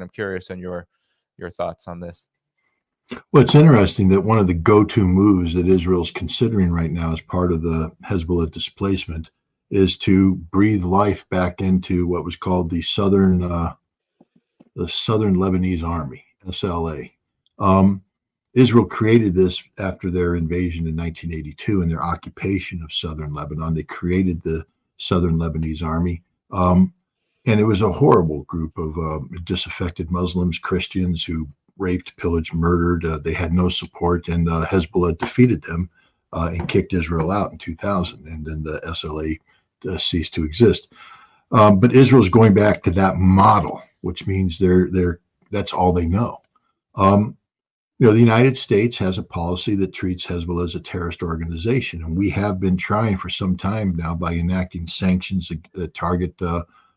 I'm curious on your thoughts on this. Well, it's interesting that one of the go-to moves that Israel's considering right now as part of the Hezbollah displacement is to breathe life back into what was called the Southern Lebanese Army, SLA. Israel created this after their invasion in 1982 and their occupation of southern Lebanon. They created the Southern Lebanese Army. And it was a horrible group of disaffected Muslims, Christians who raped, pillaged, murdered. They had no support, and Hezbollah defeated them and kicked Israel out in 2000. And then the SLA ceased to exist. But Israel's going back to that model, which means that's all they know. The United States has a policy that treats Hezbollah as a terrorist organization, and we have been trying for some time now by enacting sanctions that target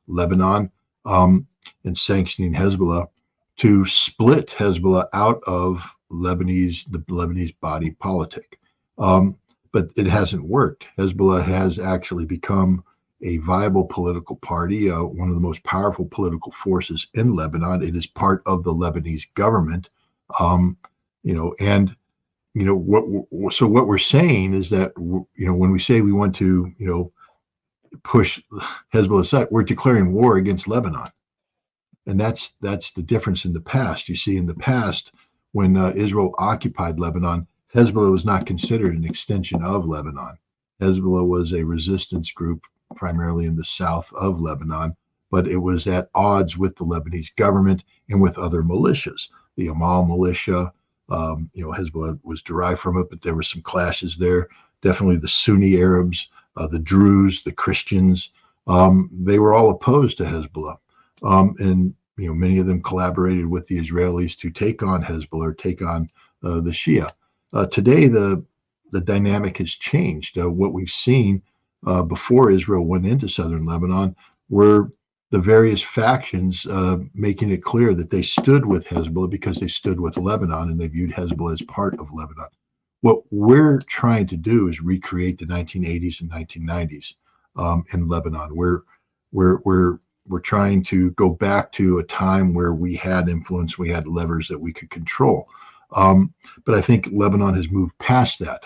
Lebanon and sanctioning Hezbollah to split Hezbollah out of the Lebanese body politic. But it hasn't worked. Hezbollah has actually become a viable political party, one of the most powerful political forces in Lebanon. It is part of the Lebanese government. So what we're saying is that, when we say we want to, push Hezbollah aside, we're declaring war against Lebanon. And that's the difference in the past. You see, in the past, when Israel occupied Lebanon, Hezbollah was not considered an extension of Lebanon. Hezbollah was a resistance group primarily in the south of Lebanon, but it was at odds with the Lebanese government and with other militias. The Amal militia, Hezbollah was derived from it, but there were some clashes there. Definitely the Sunni Arabs, the Druze, the Christians, they were all opposed to Hezbollah. And many of them collaborated with the Israelis to take on Hezbollah or take on the Shia. Today, the dynamic has changed. What we've seen before Israel went into southern Lebanon were the various factions making it clear that they stood with Hezbollah because they stood with Lebanon and they viewed Hezbollah as part of Lebanon. What we're trying to do is recreate the 1980s and 1990s in Lebanon. We're trying to go back to a time where we had influence, we had levers that we could control. But I think Lebanon has moved past that.